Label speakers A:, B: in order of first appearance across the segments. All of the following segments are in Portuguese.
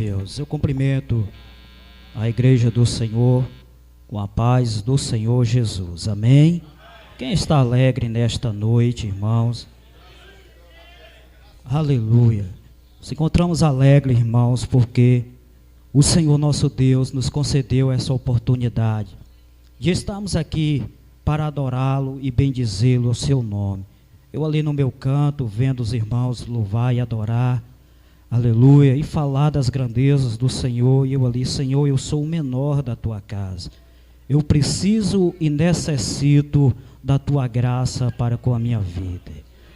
A: Deus, eu cumprimento a igreja do Senhor com a paz do Senhor Jesus, amém? Quem está alegre nesta noite, irmãos? Aleluia! Nos encontramos alegres, irmãos, porque o Senhor nosso Deus nos concedeu essa oportunidade de estarmos aqui para adorá-lo e bendizê-lo, o seu nome. Eu ali no meu canto, vendo os irmãos louvar e adorar, aleluia, e falar das grandezas do Senhor, e eu ali, Senhor, eu sou o menor da tua casa, eu preciso e necessito da tua graça para com a minha vida.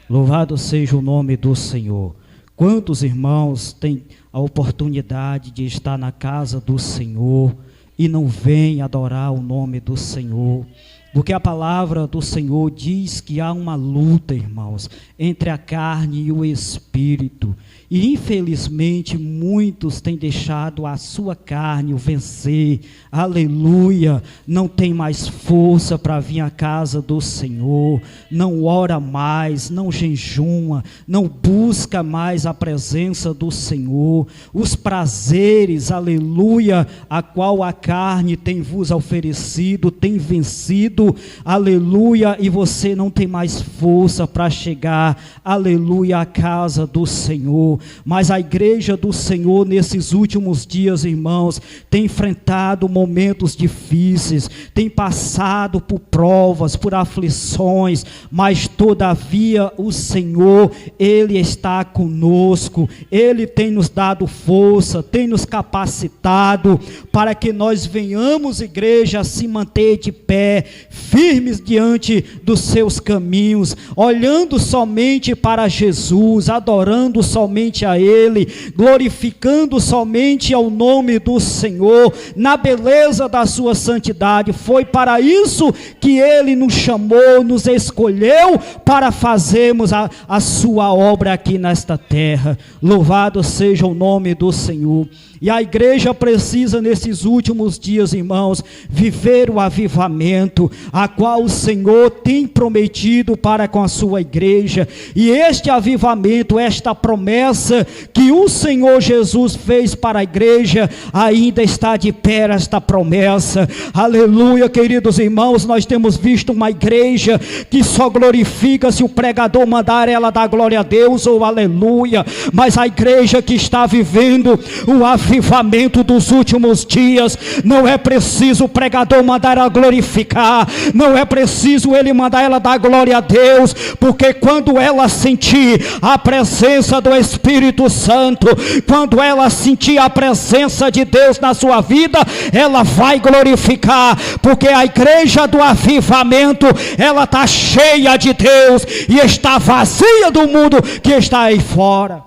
A: Louvado seja o nome do Senhor. Quantos irmãos têm a oportunidade de estar na casa do Senhor e não vêm adorar o nome do Senhor? Porque a palavra do Senhor diz que há uma luta, irmãos, entre a carne e o espírito. E infelizmente muitos têm deixado a sua carne o vencer. Aleluia! Não tem mais força para vir à casa do Senhor. Não ora mais, não jejuma, não busca mais a presença do Senhor. Os prazeres, aleluia, a qual a carne tem vos oferecido, tem vencido, aleluia, e você não tem mais força para chegar, aleluia, à casa do Senhor. Mas a igreja do Senhor nesses últimos dias, irmãos, tem enfrentado momentos difíceis, tem passado por provas, por aflições, mas todavia o Senhor, Ele está conosco, Ele tem nos dado força, tem nos capacitado para que nós venhamos, igreja, se manter de pé, firmes diante dos seus caminhos, olhando somente para Jesus, adorando somente a Ele, glorificando somente ao nome do Senhor, na beleza da sua santidade. Foi para isso que Ele nos chamou, nos escolheu para fazermos a sua obra aqui nesta terra. Louvado seja o nome do Senhor. E a igreja precisa nesses últimos dias, irmãos, viver o avivamento, a qual o Senhor tem prometido para com a sua igreja. E este avivamento, esta promessa que o Senhor Jesus fez para a igreja, ainda está de pé esta promessa. Aleluia, queridos irmãos, nós temos visto uma igreja que só glorifica se o pregador mandar ela dar glória a Deus ou aleluia. Mas a igreja que está vivendo o avivamento dos últimos dias, não é preciso o pregador mandar ela glorificar, não é preciso ele mandar ela dar glória a Deus, porque quando ela sentir a presença do Espírito Santo, quando ela sentir a presença de Deus na sua vida, ela vai glorificar, porque a igreja do avivamento, ela está cheia de Deus e está vazia do mundo que está aí fora.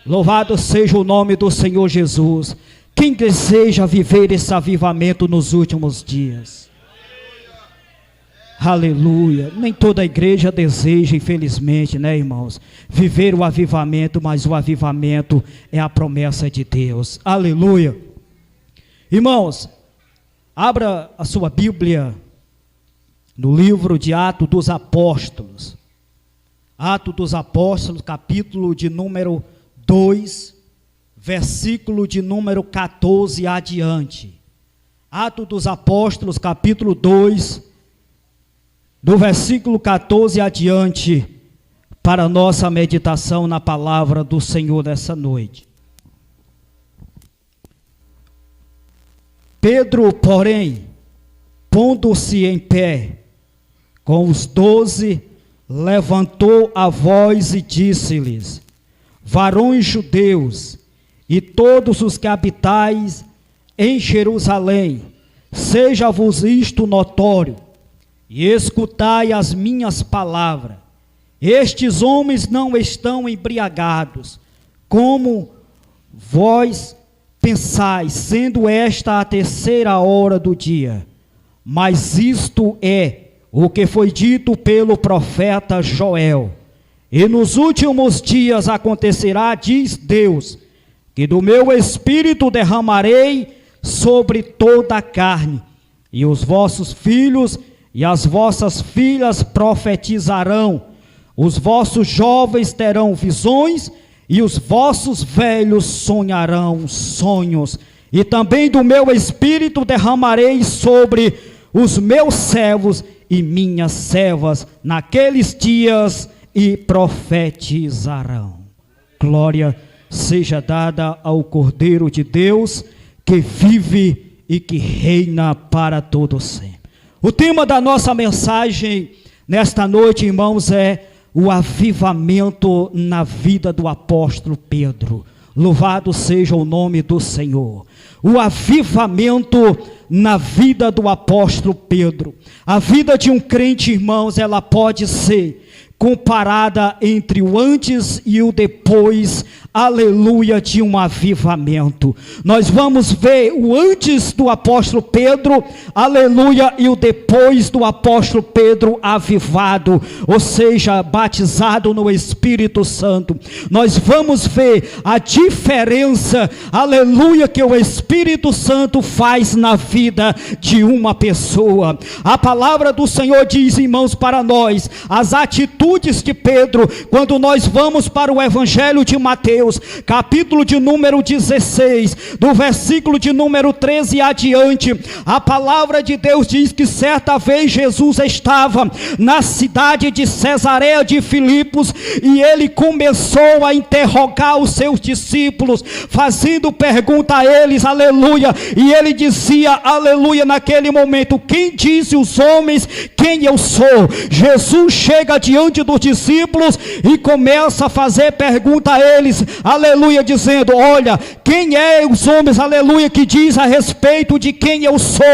A: Louvado seja o nome do Senhor Jesus. Quem deseja viver esse avivamento nos últimos dias? Aleluia. Nem toda a igreja deseja, infelizmente, né, irmãos, viver o avivamento, mas o avivamento é a promessa de Deus. Aleluia. Irmãos, abra a sua Bíblia no livro de Atos dos Apóstolos. Atos dos Apóstolos, capítulo de número 2, versículo de número 14 adiante. Atos dos Apóstolos, capítulo 2, do versículo 14 adiante, para a nossa meditação na palavra do Senhor dessa noite. Pedro, porém, pondo-se em pé com os 12, levantou a voz e disse-lhes: varões judeus, e todos os que habitais em Jerusalém, seja-vos isto notório, e escutai as minhas palavras. Estes homens não estão embriagados, como vós pensais, sendo esta a terceira hora do dia. Mas isto é o que foi dito pelo profeta Joel. E nos últimos dias acontecerá, diz Deus, que do meu espírito derramarei sobre toda a carne, e os vossos filhos e as vossas filhas profetizarão, os vossos jovens terão visões, e os vossos velhos sonharão sonhos, e também do meu espírito derramarei sobre os meus servos e minhas servas naqueles dias, e profetizarão. Glória seja dada ao Cordeiro de Deus, que vive e que reina para todo sempre. O tema da nossa mensagem nesta noite, irmãos, é o avivamento na vida do apóstolo Pedro. Louvado seja o nome do Senhor. O avivamento na vida do apóstolo Pedro. A vida de um crente, irmãos, ela pode ser comparada entre o antes e o depois, aleluia, de um avivamento. Nós vamos ver o antes do apóstolo Pedro, aleluia, e o depois do apóstolo Pedro avivado, ou seja, batizado no Espírito Santo. Nós vamos ver a diferença, aleluia, que o Espírito Santo faz na vida de uma pessoa. A palavra do Senhor diz, irmãos, para nós, as atitudes de Pedro, quando nós vamos para o Evangelho de Mateus, capítulo de número 16, do versículo de número 13 adiante, a palavra de Deus diz que certa vez Jesus estava na cidade de Cesareia de Filipos, e ele começou a interrogar os seus discípulos, fazendo pergunta a eles, aleluia, e ele dizia, aleluia, naquele momento, quem disse os homens quem eu sou? Jesus chega diante dos discípulos e começa a fazer pergunta a eles, aleluia, dizendo, olha, quem é os homens, aleluia, que diz a respeito de quem eu sou?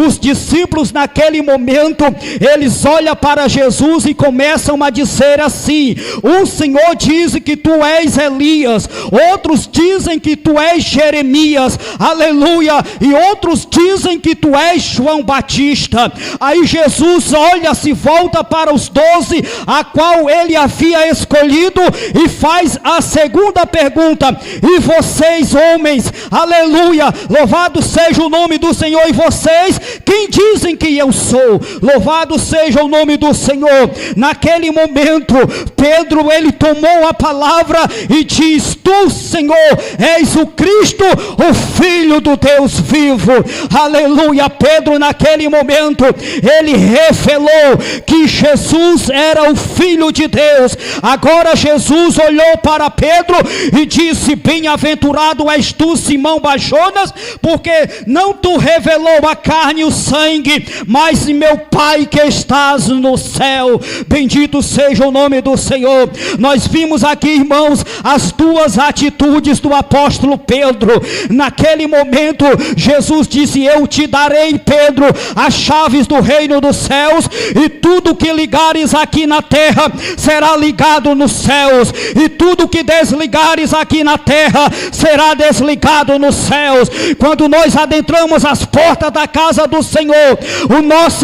A: Os discípulos naquele momento, eles olham para Jesus e começam a dizer assim, o Senhor diz que tu és Elias, outros dizem que tu és Jeremias, aleluia, e outros dizem que tu és João Batista. Aí Jesus olha, se volta para os 12, a qual ele havia escolhido, e faz a segunda pergunta, e vocês homens, aleluia, louvado seja o nome do Senhor, e vocês, quem dizem que eu sou? Louvado seja o nome do Senhor. Naquele momento, Pedro, ele tomou a palavra e diz, tu, Senhor, és o Cristo, o Filho do Deus vivo, aleluia. Pedro, naquele momento, ele revelou que Jesus era o Filho de Deus. Agora Jesus olhou para Pedro e disse, bem-aventurado és tu, Simão Bar-Jonas, porque não tu revelou a carne e o sangue, mas meu Pai que estás no céu. Bendito seja o nome do Senhor. Nós vimos aqui, irmãos, as duas atitudes do apóstolo Pedro. Naquele momento, Jesus disse, eu te darei, Pedro, as chaves do reino dos céus, e tudo que ligares aqui na terra será ligado nos céus, e tudo que desligares aqui na terra será desligado nos céus. Quando nós adentramos as portas da casa do Senhor,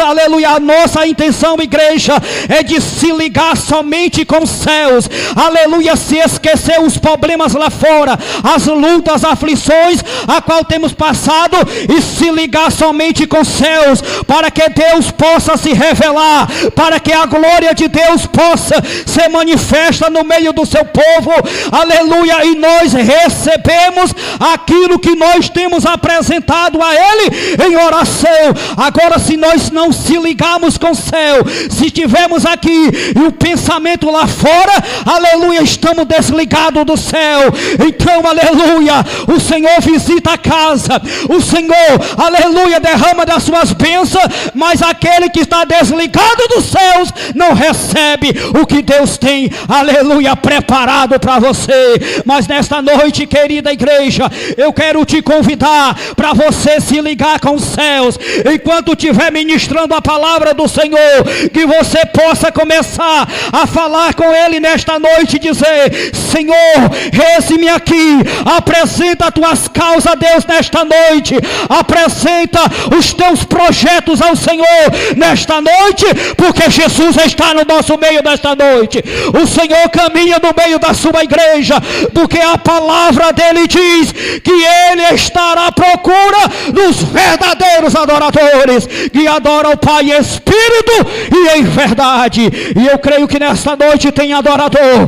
A: aleluia, a nossa intenção, igreja, é de se ligar somente com os céus, aleluia, se esquecer os problemas lá fora, as lutas, aflições a qual temos passado, e se ligar somente com os céus, para que Deus possa se revelar, para que a glória de Deus possa ser manifesta no meio do seu povo, aleluia, e nós recebemos aquilo que nós temos apresentado a Ele em oração. Agora, se nós não se ligarmos com o céu, se estivermos aqui e o pensamento lá fora, aleluia, estamos desligados do céu. Então, aleluia, o Senhor visita a casa, o Senhor, aleluia, derrama das suas bênçãos, mas aquele que está desligado dos céus não recebe o que Deus tem, aleluia, preparado para você. Mas nesta noite, querida igreja, eu quero te convidar para você se ligar com os céus, enquanto estiver ministrando a palavra do Senhor, que você possa começar a falar com Ele nesta noite, dizer, Senhor, eis-me aqui, apresenta as tuas causas a Deus nesta noite, apresenta os teus projetos ao Senhor nesta nesta noite, porque Jesus está no nosso meio nesta noite. O Senhor caminha no meio da sua igreja, porque a palavra dele diz que ele estará à procura dos verdadeiros adoradores, que adoram o Pai em espírito e em verdade. E eu creio que nesta noite tem adorador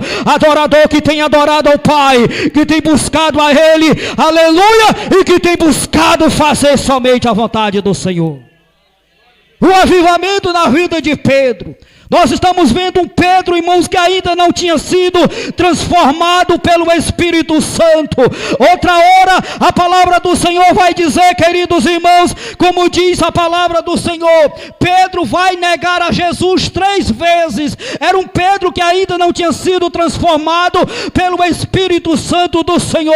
A: que tem adorado ao Pai, que tem buscado a Ele, aleluia, e que tem buscado fazer somente a vontade do Senhor. O avivamento na vida de Pedro. Nós estamos vendo um Pedro, irmãos, que ainda não tinha sido transformado pelo Espírito Santo. Outra hora, a palavra do Senhor vai dizer, queridos irmãos, como diz a palavra do Senhor, Pedro vai negar a Jesus 3 vezes. Era um Pedro que ainda não tinha sido transformado pelo Espírito Santo do Senhor.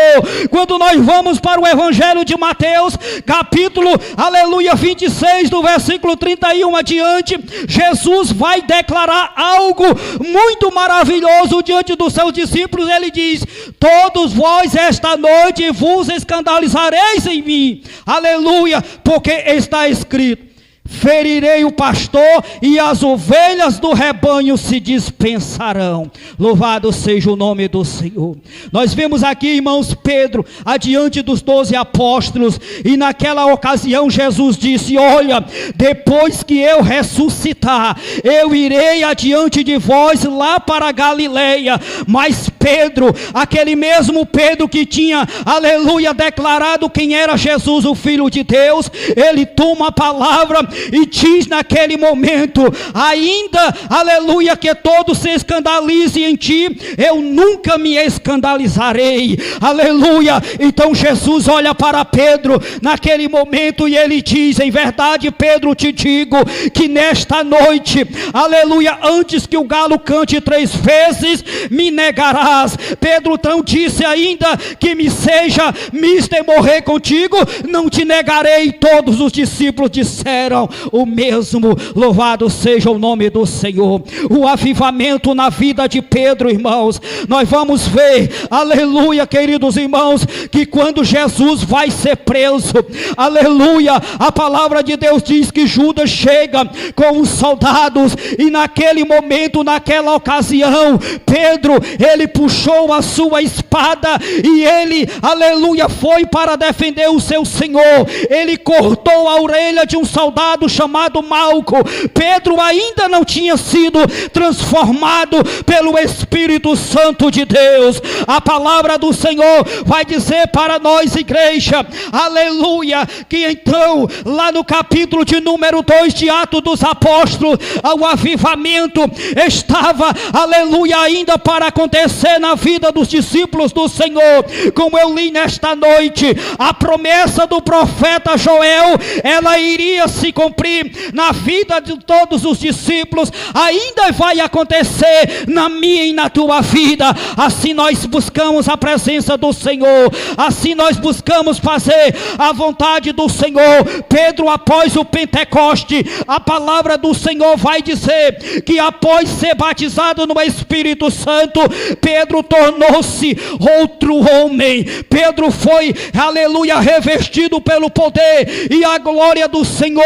A: Quando nós vamos para o Evangelho de Mateus, capítulo, aleluia, 26, do versículo 31 adiante, Jesus vai declarar algo muito maravilhoso diante dos seus discípulos. Ele diz: todos vós esta noite vos escandalizareis em mim, aleluia, porque está escrito: ferirei o pastor e as ovelhas do rebanho se dispensarão. Louvado seja o nome do Senhor. Nós vemos aqui, irmãos, Pedro adiante dos 12 apóstolos, e naquela ocasião Jesus disse: olha, depois que eu ressuscitar, eu irei adiante de vós lá para a Galileia. Mas Pedro, aquele mesmo Pedro que tinha, aleluia, declarado quem era Jesus, o Filho de Deus, ele toma a palavra e diz naquele momento: ainda, aleluia, que todos se escandalizem em ti, eu nunca me escandalizarei, aleluia. Então Jesus olha para Pedro naquele momento e ele diz: em verdade, Pedro, te digo que nesta noite, aleluia, antes que o galo cante 3 vezes, me negarás. Pedro então disse ainda que me seja mister morrer contigo, não te negarei. Todos os discípulos disseram o mesmo. Louvado seja o nome do Senhor. O avivamento na vida de Pedro, irmãos, nós vamos ver, aleluia, queridos irmãos, que quando Jesus vai ser preso, aleluia, a palavra de Deus diz que Judas chega com os soldados, e naquele momento, naquela ocasião, Pedro, ele puxou a sua espada e ele, aleluia, foi para defender o seu Senhor. Ele cortou a orelha de um soldado chamado Malco. Pedro ainda não tinha sido transformado pelo Espírito Santo de Deus. A palavra do Senhor vai dizer para nós, igreja, aleluia, que então lá no capítulo de número 2 de Atos dos Apóstolos, o avivamento estava, aleluia, ainda para acontecer na vida dos discípulos do Senhor. Como eu li nesta noite, a promessa do profeta Joel, ela iria se cumprir na vida de todos os discípulos, ainda vai acontecer na minha e na tua vida. Assim nós buscamos a presença do Senhor, assim nós buscamos fazer a vontade do Senhor. Pedro, após o Pentecoste, a palavra do Senhor vai dizer que após ser batizado no Espírito Santo, Pedro tornou-se outro homem. Pedro foi, aleluia, revestido pelo poder e a glória do Senhor,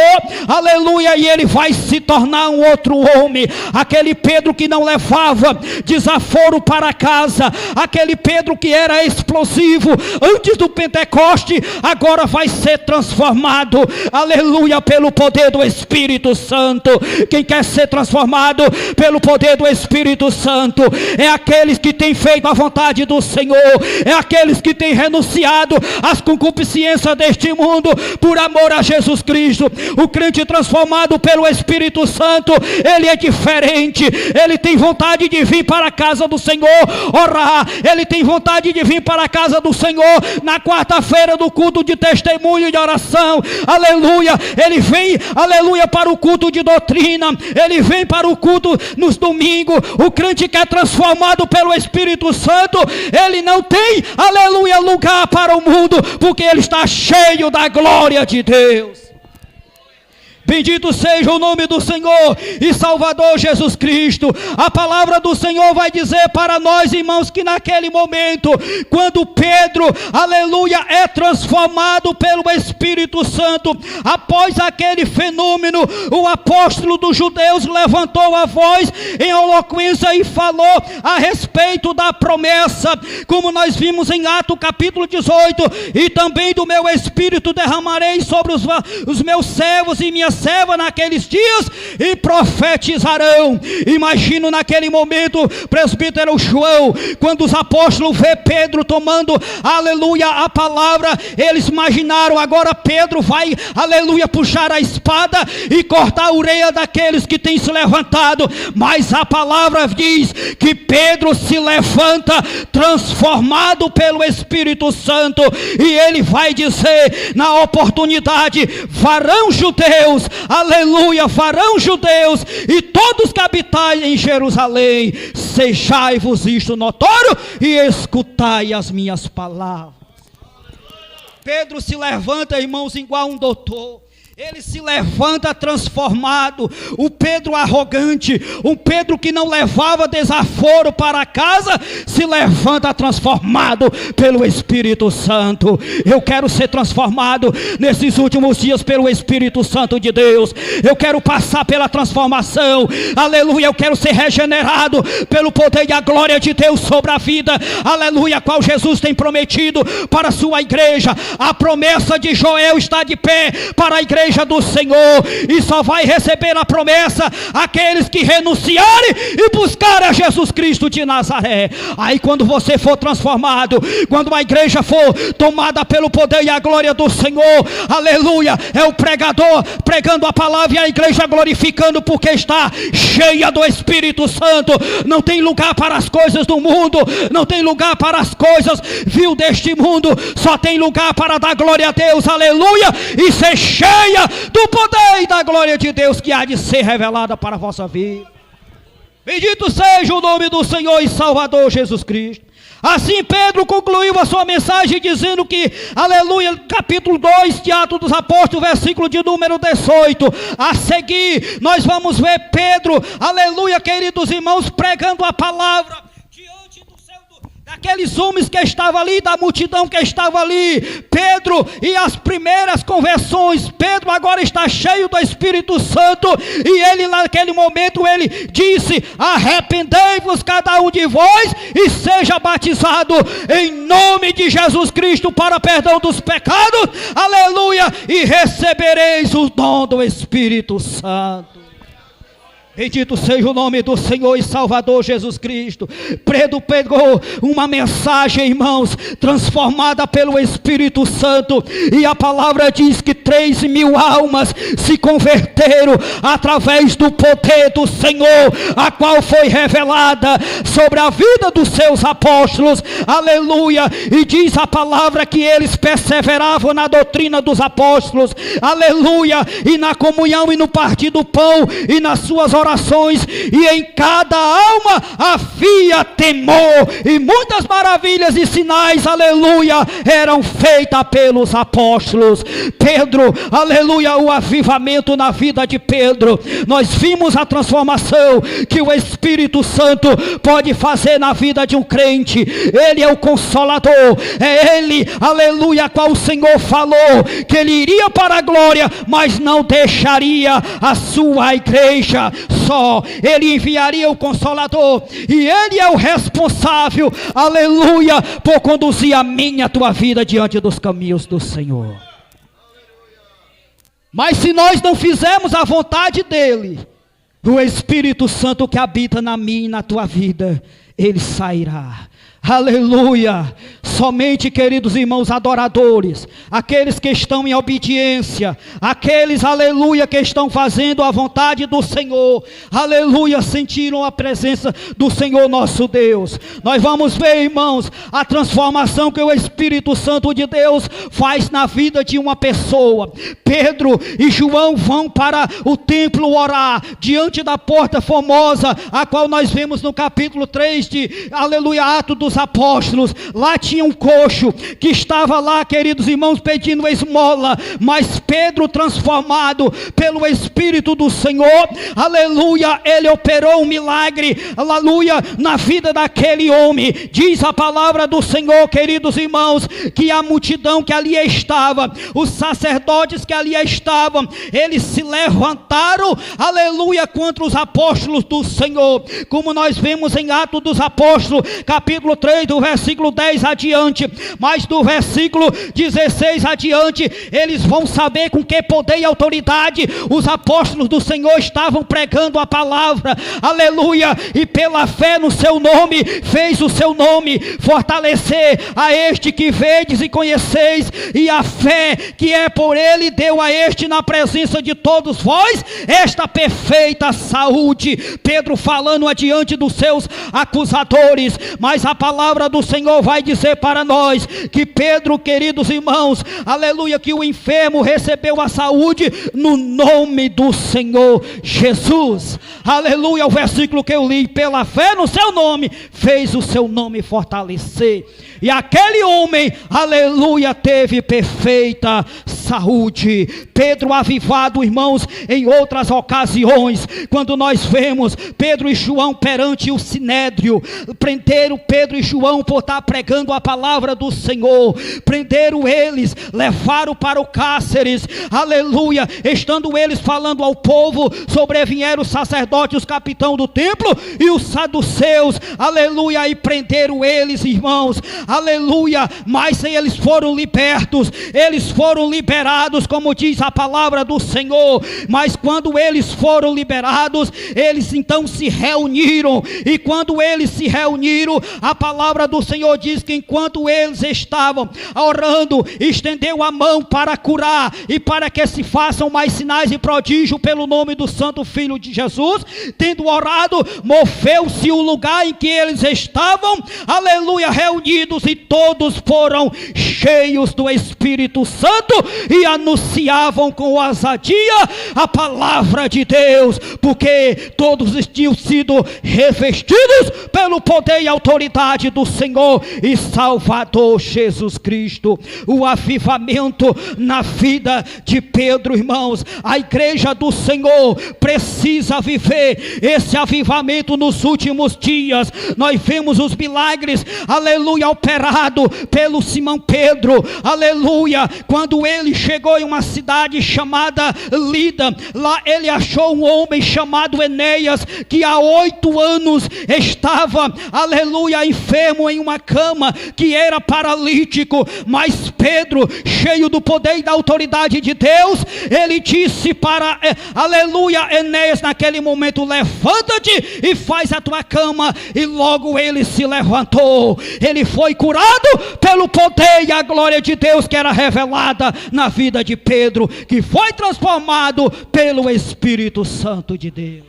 A: aleluia, e ele vai se tornar um outro homem. Aquele Pedro que não levava desaforo para casa, aquele Pedro que era explosivo antes do Pentecoste, agora vai ser transformado, aleluia, pelo poder do Espírito Santo. Quem quer ser transformado pelo poder do Espírito Santo é aqueles que têm feito a vontade do Senhor, é aqueles que têm renunciado às concupiscências deste mundo por amor a Jesus Cristo. O crente transformado pelo Espírito Santo, ele é diferente. Ele tem vontade de vir para a casa do Senhor orar, ele tem vontade de vir para a casa do Senhor na quarta-feira do culto de testemunho e de oração, aleluia. Ele vem, aleluia, para o culto de doutrina, ele vem para o culto nos domingos. O crente que é transformado pelo Espírito Santo, ele não tem, aleluia, lugar para o mundo, porque ele está cheio da glória de Deus. Bendito seja o nome do Senhor e Salvador Jesus Cristo. A palavra do Senhor vai dizer para nós, irmãos, que naquele momento, quando Pedro, aleluia, é transformado pelo Espírito Santo, após aquele fenômeno, o apóstolo dos judeus levantou a voz em eloquência e falou a respeito da promessa, como nós vimos em Atos capítulo 18, e também do meu Espírito derramarei sobre os meus servos e minhas servas naqueles dias e profetizarão. Imagino naquele momento, presbítero João, quando os apóstolos vê Pedro tomando, aleluia, a palavra, eles imaginaram, agora Pedro vai, aleluia, puxar a espada e cortar a orelha daqueles que têm se levantado, mas a palavra diz que Pedro se levanta transformado pelo Espírito Santo, e ele vai dizer na oportunidade: varão judeus, aleluia, varão judeus e todos que habitais em Jerusalém, sejai-vos isto notório e escutai as minhas palavras. Pedro se levanta, irmãos, igual um doutor. Ele se levanta transformado. O Pedro arrogante, um Pedro que não levava desaforo para casa, se levanta transformado pelo Espírito Santo. Eu quero ser transformado nesses últimos dias pelo Espírito Santo de Deus. Eu quero passar pela transformação, aleluia. Eu quero ser regenerado pelo poder e a glória de Deus sobre a vida, aleluia, qual Jesus tem prometido para a sua igreja. A promessa de Joel está de pé para a igreja do Senhor, e só vai receber a promessa aqueles que renunciarem e buscarem a Jesus Cristo de Nazaré. Aí quando você for transformado, quando a igreja for tomada pelo poder e a glória do Senhor, aleluia, é o pregador pregando a palavra e a igreja glorificando, porque está cheia do Espírito Santo. Não tem lugar para as coisas do mundo, não tem lugar para as coisas, viu, deste mundo. Só tem lugar para dar glória a Deus, aleluia, e ser cheia do poder e da glória de Deus que há de ser revelada para a vossa vida. Bendito seja o nome do Senhor e Salvador Jesus Cristo. Assim Pedro concluiu a sua mensagem dizendo que, aleluia, capítulo 2 de Atos dos Apóstolos, versículo de número 18. A seguir nós vamos ver Pedro, aleluia, queridos irmãos, pregando a palavra diante do céu, daqueles homens que estavam ali, da multidão que estava ali. Pedro e as primeiras conversões, Pedro agora está cheio do Espírito Santo, e ele naquele momento ele disse: arrependei-vos cada um de vós e seja batizado em nome de Jesus Cristo para perdão dos pecados, aleluia, e recebereis o dom do Espírito Santo. Bendito seja o nome do Senhor e Salvador Jesus Cristo. Pedro pegou uma mensagem, irmãos, transformada pelo Espírito Santo, e a palavra diz que 3.000 almas se converteram através do poder do Senhor, a qual foi revelada sobre a vida dos seus apóstolos, aleluia. E diz a palavra que eles perseveravam na doutrina dos apóstolos, aleluia, e na comunhão e no partir do pão e nas suas orações, e em cada alma havia temor, e muitas maravilhas e sinais, aleluia, eram feitas pelos apóstolos. Pedro, aleluia, o avivamento na vida de Pedro, nós vimos a transformação que o Espírito Santo pode fazer na vida de um crente. Ele é o Consolador, é ele, aleluia, qual o Senhor falou que ele iria para a glória, mas não deixaria a sua igreja só. Ele enviaria o Consolador, e ele é o responsável, aleluia, por conduzir a minha e a tua vida diante dos caminhos do Senhor. Mas se nós não fizermos a vontade dele, o Espírito Santo que habita na minha e na tua vida, ele sairá. Aleluia. Somente, queridos irmãos adoradores, aqueles que estão em obediência, aqueles, aleluia, que estão fazendo a vontade do Senhor, aleluia, sentiram a presença do Senhor nosso Deus. Nós vamos ver, irmãos, a transformação que o Espírito Santo de Deus faz na vida de uma pessoa. Pedro e João vão para o templo orar, diante da porta formosa, a qual nós vemos no capítulo 3 de, aleluia, Atos dos os apóstolos, lá tinha um coxo que estava lá, queridos irmãos, pedindo esmola, mas Pedro, transformado pelo Espírito do Senhor, aleluia, ele operou um milagre, aleluia, na vida daquele homem. Diz a palavra do Senhor, queridos irmãos, que a multidão que ali estava, os sacerdotes que ali estavam, eles se levantaram, aleluia, contra os apóstolos do Senhor, como nós vemos em Atos dos Apóstolos, capítulo 3, do versículo 10 adiante, mas do versículo 16 adiante, eles vão saber com que poder e autoridade os apóstolos do Senhor estavam pregando a palavra, aleluia, e pela fé no seu nome, fez o seu nome fortalecer a este que vedes e conheceis, e a fé que é por ele deu a este na presença de todos vós esta perfeita saúde. Pedro falando adiante dos seus acusadores, mas a palavra do Senhor vai dizer para nós que Pedro, queridos irmãos, aleluia, que o enfermo recebeu a saúde no nome do Senhor Jesus, aleluia. O versículo que eu li, pela fé no seu nome, fez o seu nome fortalecer, e aquele homem, aleluia, teve perfeita saúde. Pedro avivado, irmãos, em outras ocasiões, quando nós vemos Pedro e João perante o Sinédrio, prenderam Pedro e João por estar pregando a palavra do Senhor, prenderam eles, levaram para o cárceres, aleluia, estando eles falando ao povo, sobrevieram os sacerdotes, os capitães do templo e os saduceus, aleluia, e prenderam eles, irmãos, aleluia, mas eles foram libertos, eles foram liberados, como diz a palavra do Senhor. Mas quando eles foram liberados, eles então se reuniram, e quando eles se reuniram, a palavra do Senhor diz que enquanto eles estavam orando, estendeu a mão para curar, e para que se façam mais sinais e prodígios pelo nome do Santo Filho de Jesus. Tendo orado, moveu-se o lugar em que eles estavam, aleluia, reunidos, e todos foram cheios do Espírito Santo e anunciavam com ousadia a palavra de Deus, porque todos tinham sido revestidos pelo poder e autoridade do Senhor e Salvador Jesus Cristo. O avivamento na vida de Pedro, irmãos, a igreja do Senhor precisa viver esse avivamento nos últimos dias. Nós vemos os milagres, aleluia, operado pelo Simão Pedro, aleluia, quando ele chegou em uma cidade chamada Lida, lá ele achou um homem chamado Enéas, que há 8 anos estava, aleluia, enfermo em uma cama, que era paralítico. Mas Pedro, cheio do poder e da autoridade de Deus, ele disse para, aleluia, Enéas naquele momento: levanta-te e faz a tua cama. E logo ele se levantou. Ele foi curado pelo poder e a glória de Deus que era revelada na vida de Pedro, que foi transformado pelo Espírito Santo de Deus.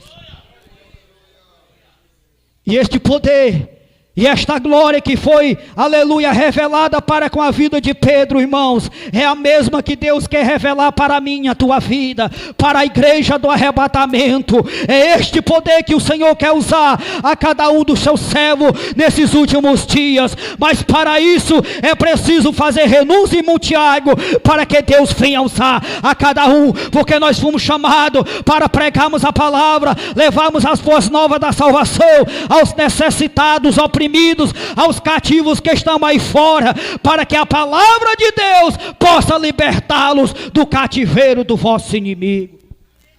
A: E este poder e esta glória que foi, aleluia, revelada para com a vida de Pedro, irmãos, é a mesma que Deus quer revelar para a minha, a tua vida, para a igreja do arrebatamento. É este poder que o Senhor quer usar a cada um dos seus servos nesses últimos dias. Mas para isso é preciso fazer renúncia e multiago, para que Deus venha usar a cada um, porque nós fomos chamados para pregarmos a palavra, levarmos as boas novas da salvação aos necessitados, oprimidos, aos cativos que estão aí fora, para que a palavra de Deus possa libertá-los do cativeiro do vosso inimigo.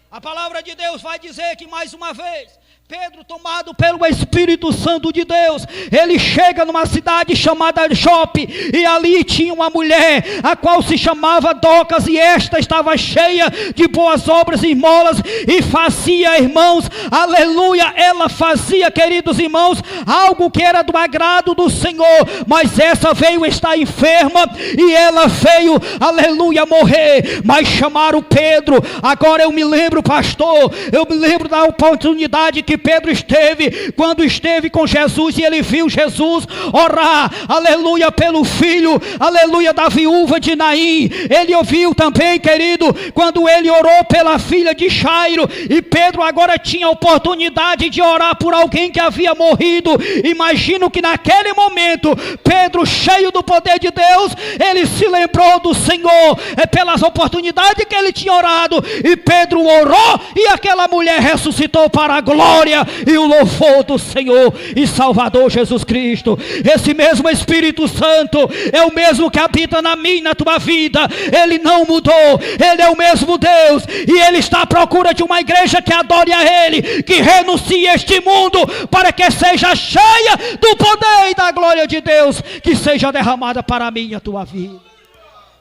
A: A palavra de Deus vai dizer que, mais uma vez, Pedro, tomado pelo Espírito Santo de Deus, ele chega numa cidade chamada Jope, e ali tinha uma mulher, a qual se chamava Docas, e esta estava cheia de boas obras e esmolas, e fazia, irmãos, aleluia, ela fazia, queridos irmãos, algo que era do agrado do Senhor. Mas essa veio estar enferma, e ela veio, aleluia, morrer. Mas chamaram Pedro. Agora eu me lembro, pastor, eu me lembro da oportunidade que que Pedro esteve, quando esteve com Jesus e ele viu Jesus orar, aleluia, pelo filho, aleluia, da viúva de Naim. Ele ouviu também, querido, quando ele orou pela filha de Jairo, e Pedro agora tinha a oportunidade de orar por alguém que havia morrido. Imagino que naquele momento, Pedro, cheio do poder de Deus, ele se lembrou do Senhor, pelas oportunidades que ele tinha orado, e Pedro orou, e aquela mulher ressuscitou para a glória e o louvor do Senhor e Salvador Jesus Cristo. Esse mesmo Espírito Santo é o mesmo que habita na minha e na tua vida. Ele não mudou, ele é o mesmo Deus, e ele está à procura de uma igreja que adore a ele, que renuncie a este mundo, para que seja cheia do poder e da glória de Deus, que seja derramada para mim e a tua vida.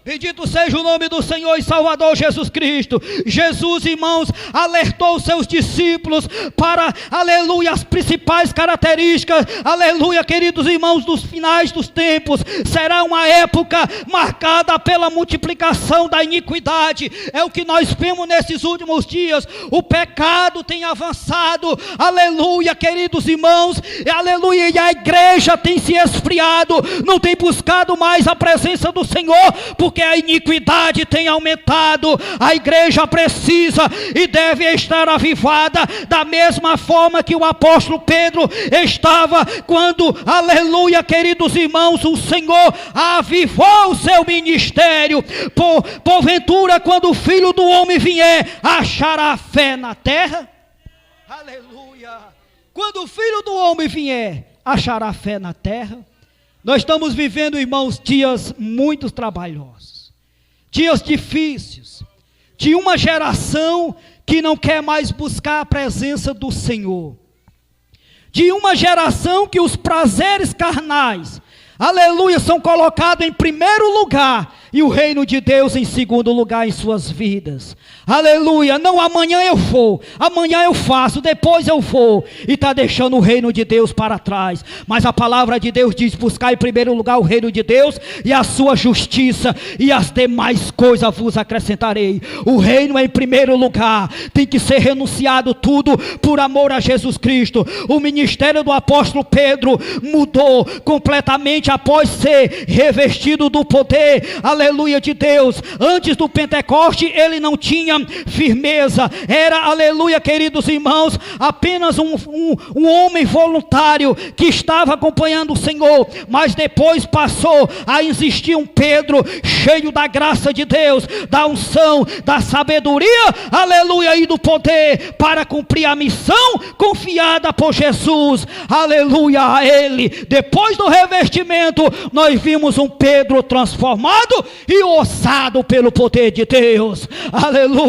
A: Bendito seja o nome do Senhor e Salvador Jesus Cristo. Jesus, irmãos, alertou seus discípulos para, aleluia, as principais características, aleluia, queridos irmãos, dos finais dos tempos. Será uma época marcada pela multiplicação da iniquidade. É o que nós vemos nesses últimos dias. O pecado tem avançado, aleluia, queridos irmãos, aleluia, e a igreja tem se esfriado, não tem buscado mais a presença do Senhor, porque a iniquidade tem aumentado. A igreja precisa e deve estar avivada, da mesma forma que o apóstolo Pedro estava, quando, aleluia, queridos irmãos, o Senhor avivou o seu ministério. Porventura, quando o Filho do Homem vier, achará fé na terra? Aleluia! Quando o Filho do Homem vier, achará fé na terra? Nós estamos vivendo, irmãos, dias muito trabalhosos, dias difíceis, de uma geração que não quer mais buscar a presença do Senhor, de uma geração que os prazeres carnais, aleluia, são colocados em primeiro lugar, e o reino de Deus em segundo lugar em suas vidas. Aleluia, não, amanhã eu vou, amanhã eu faço, depois eu vou, e está deixando o reino de Deus para trás. Mas a palavra de Deus diz: buscar em primeiro lugar o reino de Deus e a sua justiça, e as demais coisas vos acrescentarei. O reino é em primeiro lugar, tem que ser renunciado tudo por amor a Jesus Cristo. O ministério do apóstolo Pedro mudou completamente após ser revestido do poder, aleluia, de Deus. Antes do Pentecoste ele não tinha firmeza, era, aleluia, queridos irmãos, apenas um homem voluntário que estava acompanhando o Senhor. Mas depois passou a existir um Pedro cheio da graça de Deus, da unção, da sabedoria, aleluia, e do poder para cumprir a missão confiada por Jesus, aleluia, a ele. Depois do revestimento, nós vimos um Pedro transformado e ousado pelo poder de Deus, aleluia.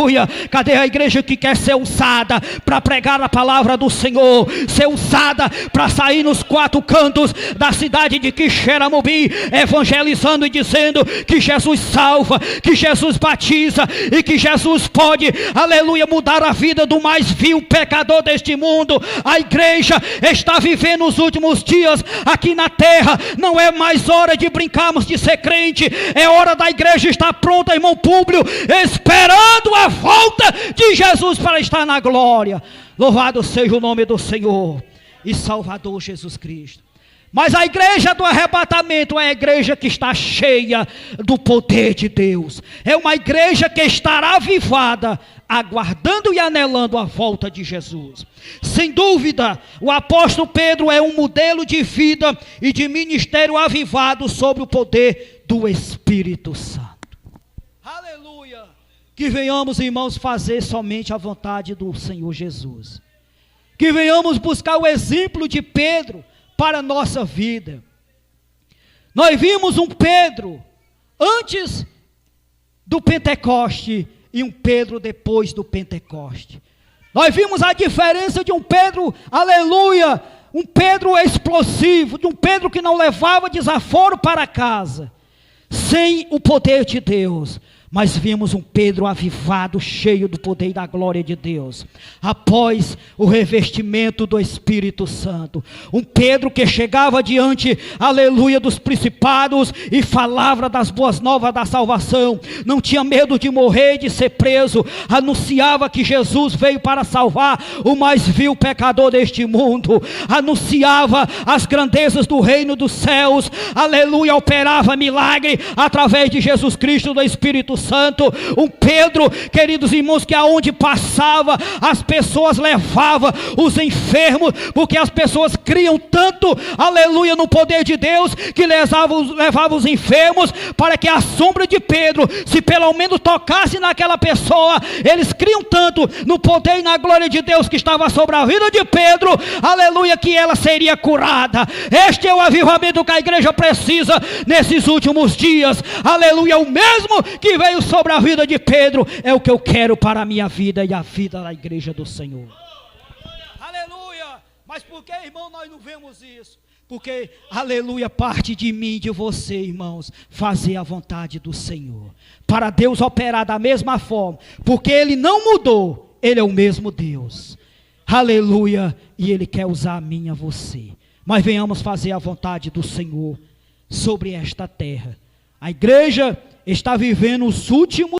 A: Cadê a igreja que quer ser usada para pregar a palavra do Senhor, ser usada para sair nos quatro cantos da cidade de Quixeramobim, evangelizando e dizendo que Jesus salva, que Jesus batiza, e que Jesus pode, aleluia, mudar a vida do mais vil pecador deste mundo? A igreja está vivendo os últimos dias aqui na terra. Não é mais hora de brincarmos de ser crente, é hora da igreja estar pronta, irmão Públio, esperando a volta de Jesus para estar na glória. Louvado seja o nome do Senhor e Salvador Jesus Cristo. Mas a igreja do arrebatamento é a igreja que está cheia do poder de Deus. É uma igreja que estará avivada, aguardando e anelando a volta de Jesus. Sem dúvida, o apóstolo Pedro é um modelo de vida e de ministério avivado sobre o poder do Espírito Santo. Aleluia! Que venhamos, irmãos, fazer somente a vontade do Senhor Jesus. Que venhamos buscar o exemplo de Pedro para a nossa vida. Nós vimos um Pedro antes do Pentecoste e um Pedro depois do Pentecoste. Nós vimos a diferença de um Pedro, aleluia, um Pedro explosivo, de um Pedro que não levava desaforo para casa. sem o poder de Deus. Mas vimos um Pedro avivado, cheio do poder e da glória de Deus, após o revestimento do Espírito Santo. Um Pedro que chegava diante, aleluia, dos principados e falava das boas novas da salvação. Não tinha medo de morrer e de ser preso. Anunciava que Jesus veio para salvar o mais vil pecador deste mundo. Anunciava as grandezas do reino dos céus. Aleluia, operava milagre através de Jesus Cristo, do Espírito Santo. Um Pedro, queridos irmãos, que aonde passava as pessoas levavam os enfermos, porque as pessoas criam tanto, aleluia, no poder de Deus, que levavam os enfermos, para que a sombra de Pedro, se pelo menos tocasse naquela pessoa, eles criam tanto no poder e na glória de Deus que estava sobre a vida de Pedro, aleluia, que ela seria curada. Este é o avivamento que a igreja precisa nesses últimos dias, aleluia. O mesmo que veio sobre a vida de Pedro é o que eu quero para a minha vida e a vida da igreja do Senhor. Aleluia. Mas por que, irmão, nós não vemos isso? Porque, aleluia, parte de mim e de você, irmãos, fazer a vontade do Senhor, para Deus operar da mesma forma, porque Ele não mudou, Ele é o mesmo Deus, aleluia, e Ele quer usar a mim e a você. Mas venhamos fazer a vontade do Senhor sobre esta terra. A igreja está vivendo os últimos